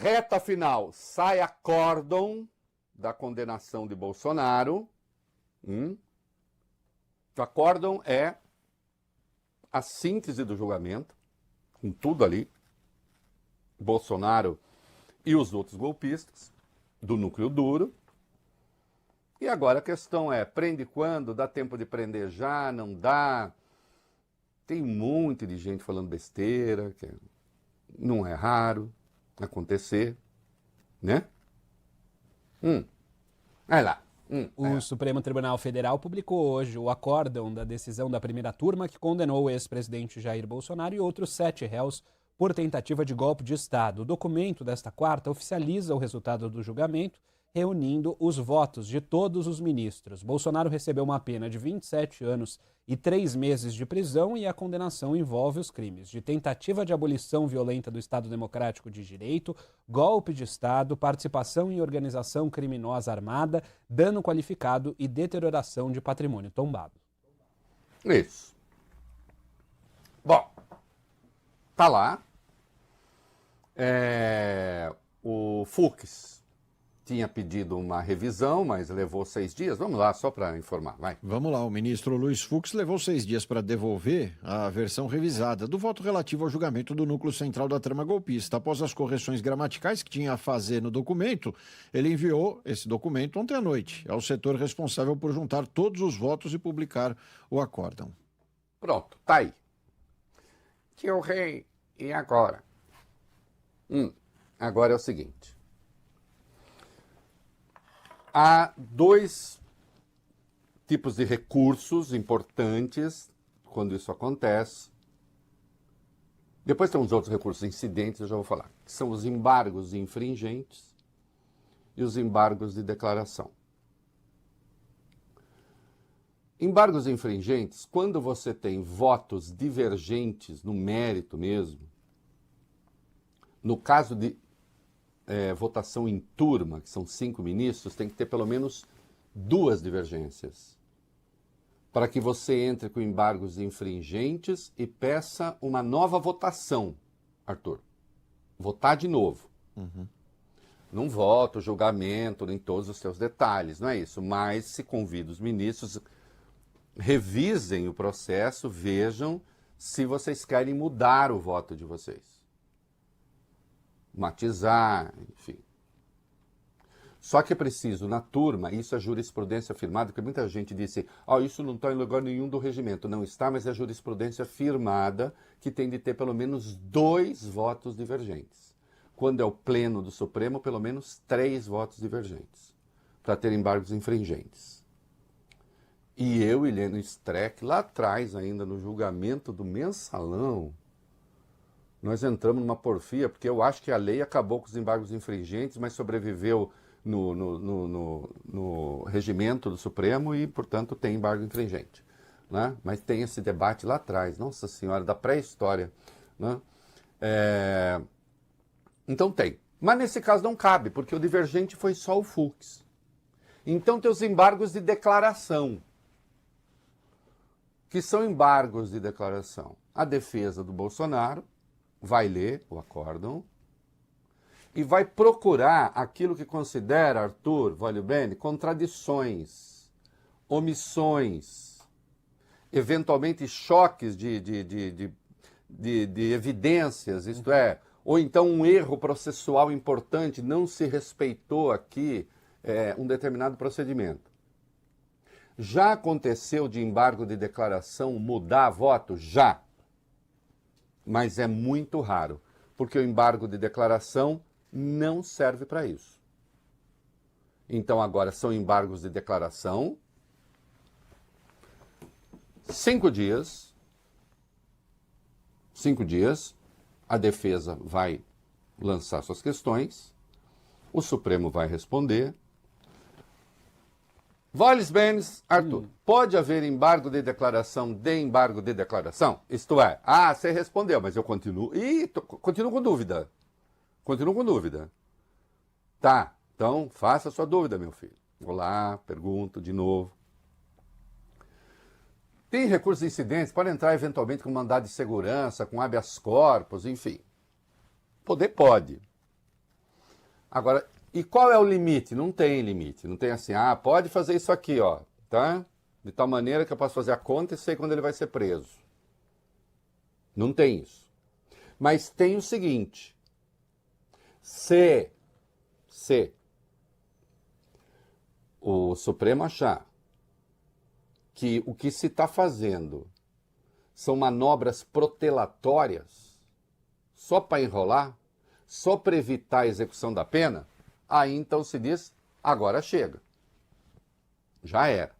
reta final, sai acórdão da condenação de Bolsonaro. O acórdão é a síntese do julgamento, com tudo ali, Bolsonaro e os outros golpistas, do núcleo duro. E agora a questão é, prende quando? Dá tempo de prender já? Não dá? Tem um monte de gente falando besteira, que não é raro acontecer, né? Vai lá. O Supremo Tribunal Federal publicou hoje o acórdão da decisão da primeira turma que condenou o ex-presidente Jair Bolsonaro e outros 7 réus por tentativa de golpe de Estado. O documento desta quarta oficializa o resultado do julgamento, reunindo os votos de todos os ministros. Bolsonaro recebeu uma pena de 27 anos e 3 meses de prisão e a condenação envolve os crimes de tentativa de abolição violenta do Estado Democrático de Direito, golpe de Estado, participação em organização criminosa armada, dano qualificado e deterioração de patrimônio tombado. Isso. Bom, tá lá. O Fux tinha pedido uma revisão, mas levou 6 dias. Vamos lá, só para informar, vai. Vamos lá, o ministro Luiz Fux levou 6 dias para devolver a versão revisada do voto relativo ao julgamento do núcleo central da trama golpista. Após as correções gramaticais que tinha a fazer no documento, ele enviou esse documento ontem à noite ao setor responsável por juntar todos os votos e publicar o acórdão. Pronto, tá aí. Tio Rei, e agora? Agora é o seguinte. Há 2 tipos de recursos importantes quando isso acontece. Depois tem uns outros recursos incidentes, eu já vou falar. Que são os embargos infringentes e os embargos de declaração. Embargos infringentes, quando você tem votos divergentes no mérito mesmo, no caso de votação em turma, que são 5 ministros, tem que ter pelo menos 2 divergências, para que você entre com embargos infringentes e peça uma nova votação, Arthur. Votar de novo. Não vota o julgamento em todos os seus detalhes, não é isso, mas se convida os ministros, revisem o processo, vejam se vocês querem mudar o voto de vocês. Matizar, enfim. Só que é preciso, na turma, isso é jurisprudência firmada, porque muita gente disse, isso não está em lugar nenhum do regimento. Não está, mas é jurisprudência firmada que tem de ter pelo menos 2 votos divergentes. Quando é o pleno do Supremo, pelo menos 3 votos divergentes, para ter embargos infringentes. E eu, Heleno Streck, lá atrás ainda, no julgamento do Mensalão, nós entramos numa porfia, porque eu acho que a lei acabou com os embargos infringentes, mas sobreviveu no regimento do Supremo e, portanto, tem embargo infringente. Né? Mas tem esse debate lá atrás, nossa senhora, da pré-história. Né? Então tem. Mas nesse caso não cabe, porque o divergente foi só o Fux. Então tem os embargos de declaração. Que são embargos de declaração. A defesa do Bolsonaro vai ler o acórdão e vai procurar aquilo que considera, Arthur, voglio bene, contradições, omissões, eventualmente choques de evidências, isto é, ou então um erro processual importante, não se respeitou aqui um determinado procedimento. Já aconteceu de embargo de declaração mudar voto? Já. Mas é muito raro, porque o embargo de declaração não serve para isso. Então agora são embargos de declaração, 5 dias, a defesa vai lançar suas questões, o Supremo vai responder. Vales Benes, Arthur, pode haver embargo de declaração de embargo de declaração? Isto é, você respondeu, mas eu continuo. Continuo com dúvida. Tá, então faça a sua dúvida, meu filho. Vou lá, pergunto de novo. Tem recursos incidentes, pode entrar eventualmente com mandado de segurança, com habeas corpus, enfim. Poder pode. Agora, e qual é o limite? Não tem limite. Não tem assim, pode fazer isso aqui, ó, tá? De tal maneira que eu posso fazer a conta e sei quando ele vai ser preso. Não tem isso. Mas tem o seguinte, se o Supremo achar que o que se está fazendo são manobras protelatórias, só para enrolar, só para evitar a execução da pena, aí então se diz, agora chega. Já era.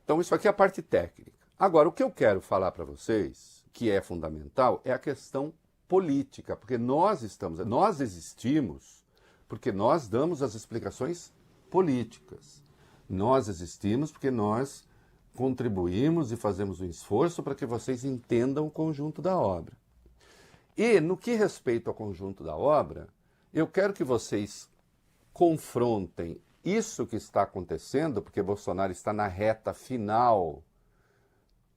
Então isso aqui é a parte técnica. Agora, o que eu quero falar para vocês, que é fundamental, é a questão política, porque nós existimos porque nós damos as explicações políticas. Nós existimos porque nós contribuímos e fazemos um esforço para que vocês entendam o conjunto da obra. E, no que respeita ao conjunto da obra, eu quero que vocês confrontem isso que está acontecendo, porque Bolsonaro está na reta final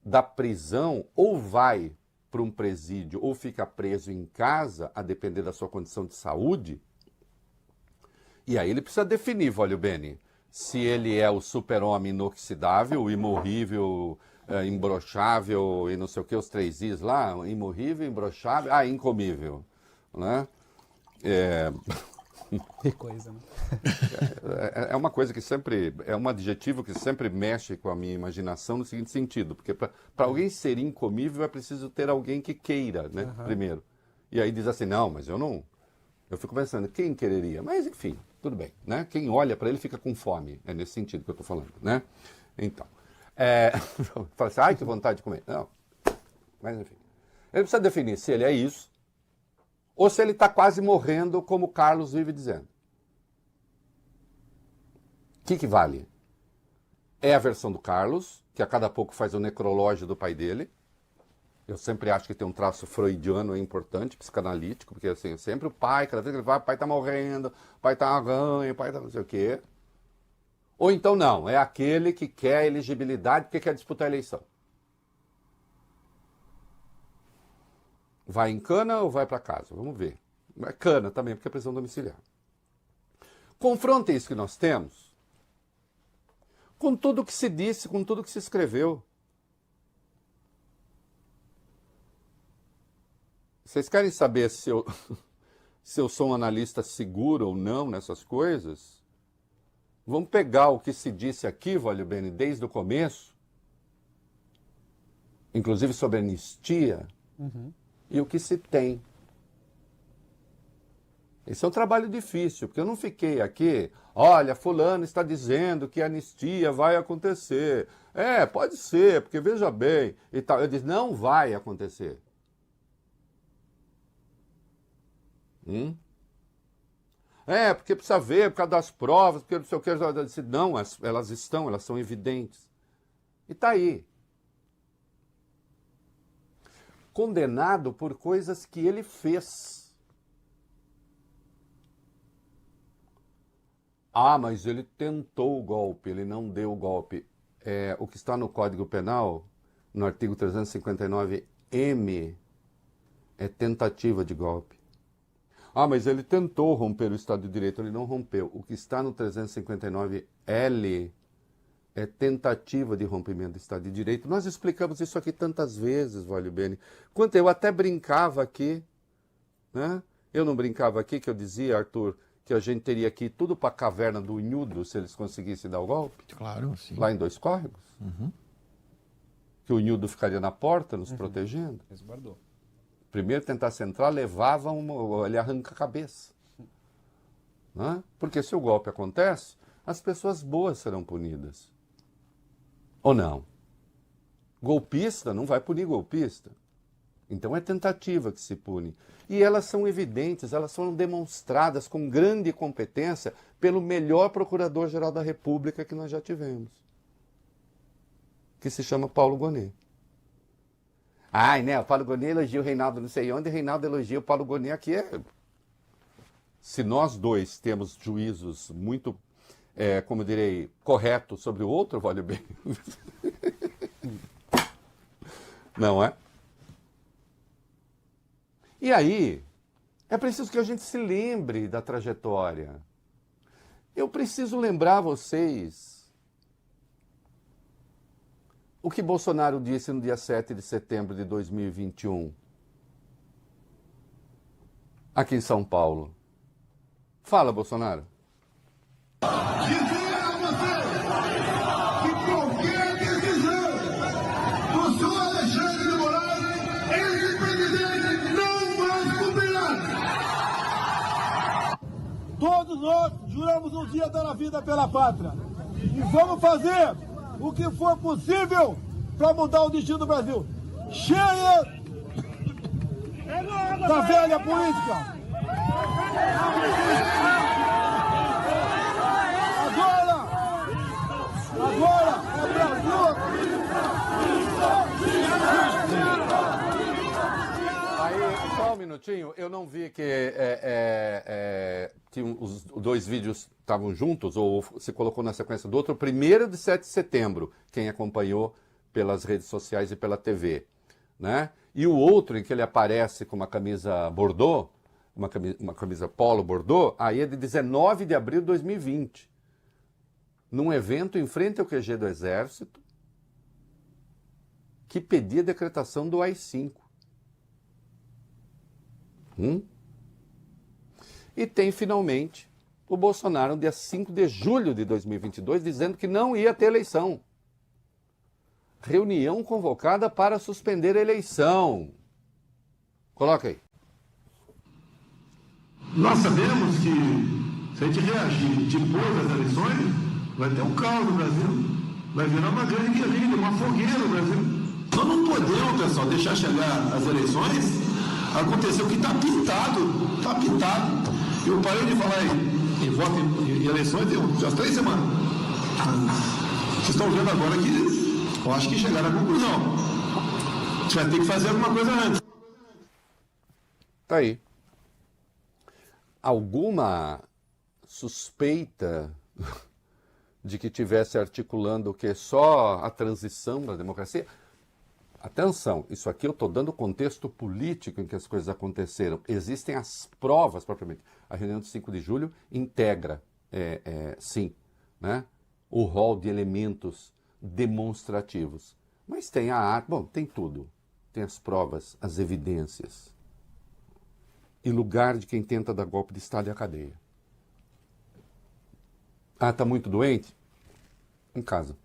da prisão, ou vai para um presídio, ou fica preso em casa, a depender da sua condição de saúde. E aí ele precisa definir, Vólio Bene, se ele é o super-homem inoxidável, o imorrível, imbrochável e não sei o que, os 3 Is lá, imorrível, imbrochável, incomível, né? Que coisa, né? É uma coisa que sempre, é um adjetivo que sempre mexe com a minha imaginação no seguinte sentido, porque para alguém ser incomível é preciso ter alguém que queira, né, primeiro. E aí diz assim, não, mas eu não, eu fico pensando, quem quereria? Mas enfim, tudo bem, né? Quem olha para ele fica com fome, é nesse sentido que eu estou falando, né? Então, fala assim, que vontade de comer. Não, mas enfim. Ele precisa definir se ele é isso, ou se ele está quase morrendo, como o Carlos vive dizendo. O que vale? É a versão do Carlos, que a cada pouco faz o necrológio do pai dele. Eu sempre acho que tem um traço freudiano importante, psicanalítico, porque assim, sempre o pai, cada vez que ele vai, o pai está morrendo, o pai está ganho, o pai está não sei o quê. Ou então não, é aquele que quer elegibilidade porque quer disputar a eleição. Vai em cana ou vai para casa? Vamos ver. É cana também, porque é prisão domiciliar. Confronte isso que nós temos com tudo que se disse, com tudo que se escreveu. Vocês querem saber se eu sou um analista seguro ou não nessas coisas? Vamos pegar o que se disse aqui, Vólio Bene, desde o começo, inclusive sobre anistia, e o que se tem. Esse é um trabalho difícil, porque eu não fiquei aqui, olha, fulano está dizendo que a anistia vai acontecer. Pode ser, porque veja bem, e tal. Eu disse, não vai acontecer. Porque precisa ver, por causa das provas, porque não sei o que. Eu disse, não, elas são evidentes. E está aí. Condenado por coisas que ele fez. Mas ele tentou o golpe, ele não deu o golpe. O que está no Código Penal, no artigo 359-M, é tentativa de golpe. Mas ele tentou romper o Estado de Direito, ele não rompeu. O que está no 359-L é tentativa de rompimento do Estado de Direito. Nós explicamos isso aqui tantas vezes, Vólio Bene. Quanto eu até brincava aqui, né? Eu não brincava aqui que eu dizia, Arthur, que a gente teria aqui tudo para a caverna do Unhudo se eles conseguissem dar o golpe? Claro, sim. Lá em Dois Córregos. Que o Unhudo ficaria na porta nos protegendo. Resguardou. Primeiro tentasse entrar, levava ele arranca a cabeça. Né? Porque se o golpe acontece, as pessoas boas serão punidas. Ou não? Golpista não vai punir golpista. Então é tentativa que se pune. E elas são evidentes, elas foram demonstradas com grande competência pelo melhor Procurador-Geral da República que nós já tivemos. Que se chama Paulo Gonet. O Paulo Gonet elogia o Reinaldo não sei onde, o Reinaldo elogia o Paulo Gonet aqui. Se nós dois temos juízos muito, como eu direi, corretos sobre o outro, vale bem. Não é? E aí, É preciso que a gente se lembre da trajetória. Eu preciso lembrar vocês o que Bolsonaro disse no dia 7 de setembro de 2021, aqui em São Paulo. Fala, Bolsonaro. Dizer a você que qualquer decisão do senhor Alexandre de Moraes, ex-presidente, não vai cumprirá. Todos nós juramos um dia dar a vida pela pátria e vamos fazer o que for possível para mudar o destino do Brasil. Cheia da velha política. Agora é Brasil! Aí, só um minutinho, eu não vi que os dois vídeos estavam juntos, ou se colocou na sequência do outro. O primeiro de 7 de setembro, quem acompanhou pelas redes sociais e pela TV, né? E o outro em que ele aparece com uma camisa bordô, uma camisa polo bordô, aí é de 19 de abril de 2020. Num evento em frente ao QG do Exército, que pedia a decretação do AI-5. E tem, finalmente, o Bolsonaro, no dia 5 de julho de 2022, dizendo que não ia ter eleição. Reunião convocada para suspender a eleição. Coloca aí. Nós sabemos que, se a gente reagir depois das eleições, vai ter um caos no Brasil. Vai virar uma grande guerrilha, uma fogueira no Brasil. Nós não podemos, pessoal, deixar chegar as eleições, acontecer o que está pintado. Está pintado. Eu parei de falar em voto em eleições tem umas 3 semanas. Vocês estão vendo agora que eu acho que chegaram à conclusão. A gente vai ter que fazer alguma coisa antes. Tá aí. Alguma suspeita de que tivesse articulando o que só a transição da democracia? Atenção, isso aqui eu estou dando o contexto político em que as coisas aconteceram. Existem as provas propriamente. A reunião de 5 de julho integra, sim, né, o rol de elementos demonstrativos. Mas tem a arte, bom, tem tudo. Tem as provas, as evidências. E lugar de quem tenta dar golpe de Estado é a cadeia. Ah, está muito doente? Em casa.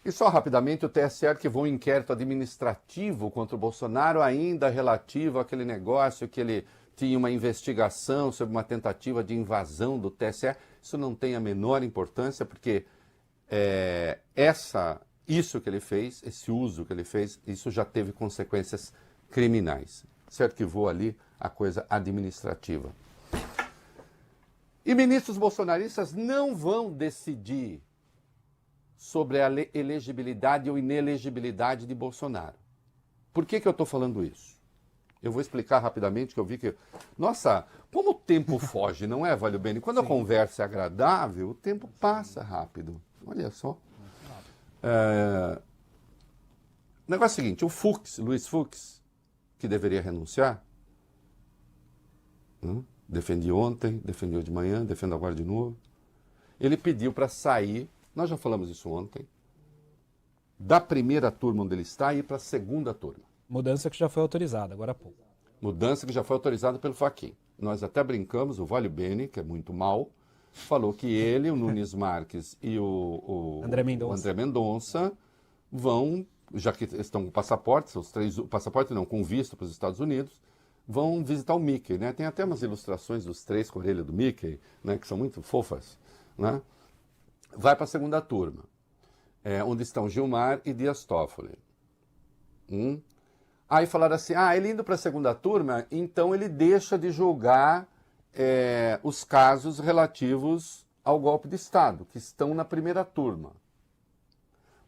E só rapidamente, o TSE arquivou um inquérito administrativo contra o Bolsonaro, ainda relativo àquele negócio que ele tinha uma investigação sobre uma tentativa de invasão do TSE. Isso não tem a menor importância, porque isso que ele fez, esse uso que ele fez, isso já teve consequências criminais. Se arquivou ali a coisa administrativa. E ministros bolsonaristas não vão decidir sobre a elegibilidade ou inelegibilidade de Bolsonaro. Por que eu estou falando isso? Eu vou explicar rapidamente, que eu vi que... Nossa, como o tempo foge, não é, Valio Bene? Quando a conversa é agradável, o tempo passa rápido. Olha só. O negócio é o seguinte, o Fux, Luiz Fux, que deveria renunciar, defendi ontem, defendeu de manhã, defendo agora de novo, ele pediu para sair, nós já falamos isso ontem, da primeira turma onde ele está e ir para a segunda turma. Mudança que já foi autorizada, agora há pouco. Mudança que já foi autorizada pelo Fachin. Nós até brincamos, o Valio Bene, que é muito mal, falou que ele, o Nunes Marques e o André Mendonça vão, já que estão com passaporte, os três, passaporte não, com visto para os Estados Unidos, vão visitar o Mickey, né? Tem até umas ilustrações dos três com a orelha do Mickey, né? Que são muito fofas, né? Vai para a segunda turma, onde estão Gilmar e Dias Toffoli. Aí falaram assim, ele indo para a segunda turma, então ele deixa de julgar os casos relativos ao golpe de Estado, que estão na primeira turma.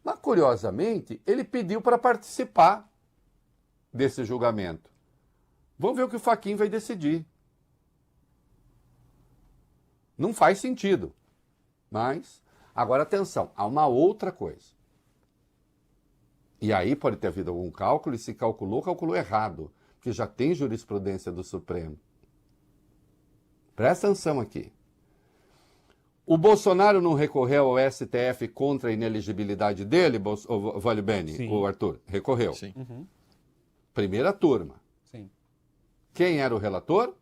Mas, curiosamente, ele pediu para participar desse julgamento. Vamos ver o que o Fachin vai decidir. Não faz sentido. Mas, agora atenção, há uma outra coisa. E aí pode ter havido algum cálculo, e se calculou errado. que já tem jurisprudência do Supremo. Presta atenção aqui. O Bolsonaro não recorreu ao STF contra a inelegibilidade dele, o Vale Bene, Sim. o Arthur? Recorreu. Sim. Primeira turma. Sim. Quem era o relator?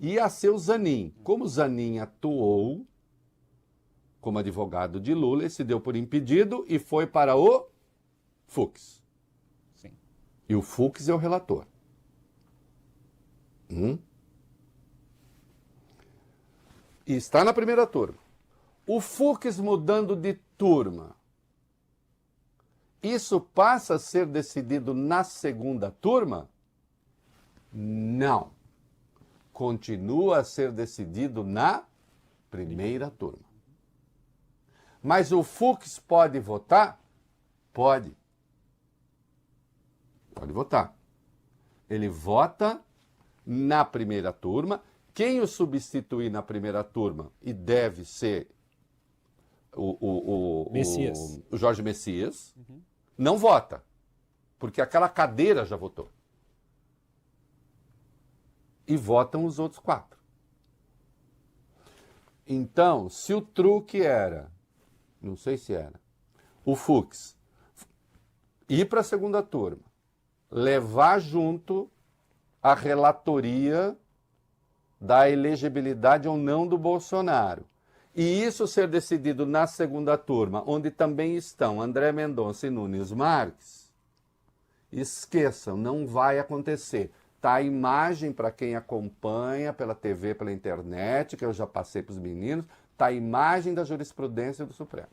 Ia ser o Zanin. Como o Zanin atuou como advogado de Lula, ele se deu por impedido e foi para o Fux. Sim. E o Fux é o relator. E está na primeira turma. O Fux mudando de turma. Isso passa a ser decidido na segunda turma? Não. Continua a ser decidido na primeira turma. Mas o Fux pode votar? Pode. Pode votar. Ele vota na primeira turma. Quem o substituir na primeira turma, e deve ser Messias. o Jorge Messias, não vota, porque aquela cadeira já votou. E votam os outros 4. Então, se o truque era, não sei se era, o Fux ir para a segunda turma, levar junto a relatoria da elegibilidade ou não do Bolsonaro, e isso ser decidido na segunda turma, onde também estão André Mendonça e Nunes Marques, esqueçam, não vai acontecer. Tá a imagem para quem acompanha pela TV, pela internet, que eu já passei para os meninos, tá a imagem da jurisprudência do Supremo.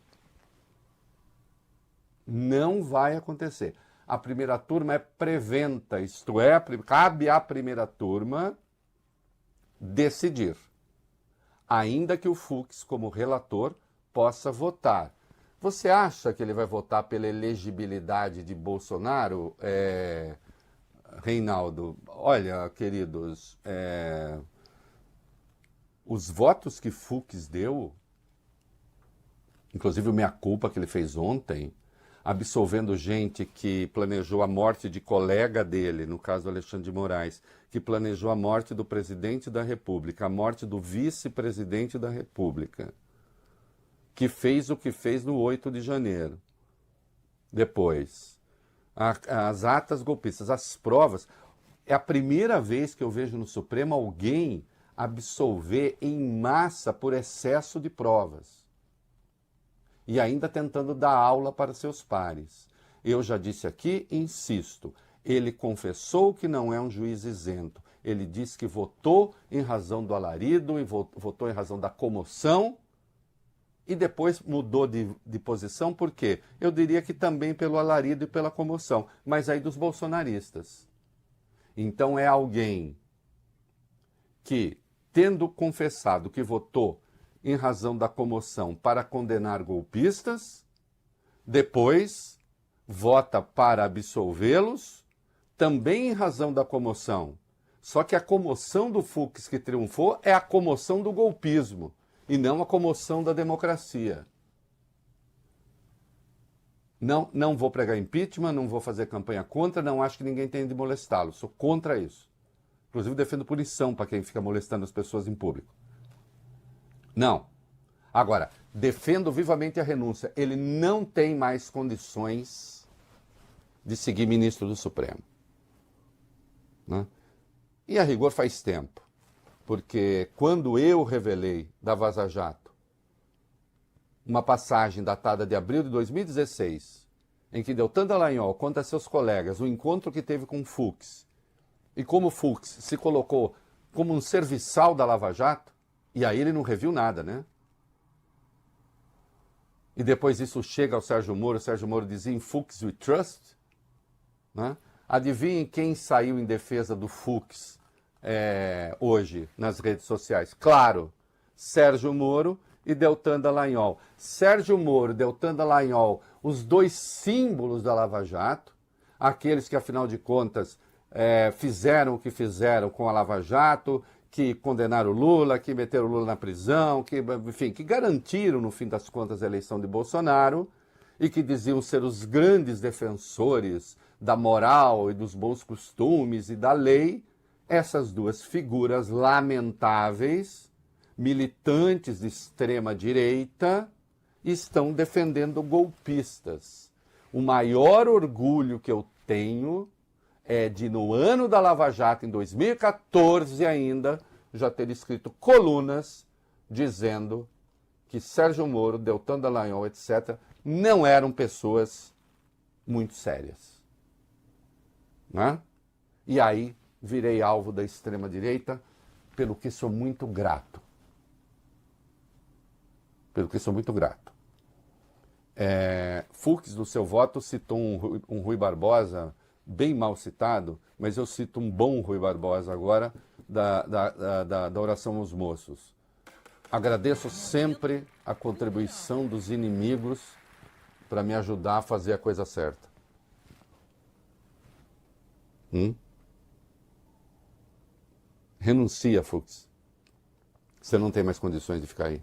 Não vai acontecer. A primeira turma é preventa, isto é, cabe à primeira turma decidir. Ainda que o Fux, como relator, possa votar. Você acha que ele vai votar pela elegibilidade de Bolsonaro, Reinaldo? Olha, queridos, os votos que Fux deu, inclusive o meia-culpa que ele fez ontem, absolvendo gente que planejou a morte de colega dele, no caso do Alexandre de Moraes, que planejou a morte do presidente da República, a morte do vice-presidente da República, que fez o que fez no 8 de janeiro. Depois, as atas golpistas, as provas. É a primeira vez que eu vejo no Supremo alguém absolver em massa por excesso de provas. E ainda tentando dar aula para seus pares. Eu já disse aqui, insisto, ele confessou que não é um juiz isento. Ele disse que votou em razão do alarido, e votou em razão da comoção, e depois mudou de posição, por quê? Eu diria que também pelo alarido e pela comoção, mas aí dos bolsonaristas. Então é alguém que, tendo confessado que votou em razão da comoção para condenar golpistas, depois vota para absolvê-los, também em razão da comoção. Só que a comoção do Fux que triunfou é a comoção do golpismo, e não a comoção da democracia. Não vou pregar impeachment, não vou fazer campanha contra, não acho que ninguém tenha de molestá-lo, sou contra isso. Inclusive defendo punição para quem fica molestando as pessoas em público. Não. Agora, defendo vivamente a renúncia. Ele não tem mais condições de seguir ministro do Supremo. Né? E a rigor faz tempo. Porque quando eu revelei da Vaza Jato uma passagem datada de abril de 2016, em que Deltan Dallagnol conta a seus colegas o encontro que teve com o Fux, e como o Fux se colocou como um serviçal da Lava Jato, e aí ele não reviu nada, né? E depois isso chega ao Sérgio Moro, o Sérgio Moro dizia "In Fux we trust", né? Adivinhem quem saiu em defesa do Fux hoje nas redes sociais? Claro, Sérgio Moro e Deltan Dallagnol. Sérgio Moro, Deltan Dallagnol, os dois símbolos da Lava Jato, aqueles que, afinal de contas, fizeram o que fizeram com a Lava Jato, que condenaram o Lula, que meteram o Lula na prisão, que, enfim, que garantiram, no fim das contas, a eleição de Bolsonaro, e que diziam ser os grandes defensores da moral e dos bons costumes e da lei, essas duas figuras lamentáveis, militantes de extrema direita, estão defendendo golpistas. O maior orgulho que eu tenho é de, no ano da Lava Jato, em 2014 ainda, já ter escrito colunas dizendo que Sérgio Moro, Deltan Dallagnol, etc., não eram pessoas muito sérias. Né? E aí virei alvo da extrema-direita, pelo que sou muito grato. Pelo que sou muito grato. Fux, no seu voto, citou um Rui Barbosa, bem mal citado, mas eu cito um bom Rui Barbosa agora, da oração aos moços. Agradeço sempre a contribuição dos inimigos para me ajudar a fazer a coisa certa. Renuncia, Fux. Você não tem mais condições de ficar aí.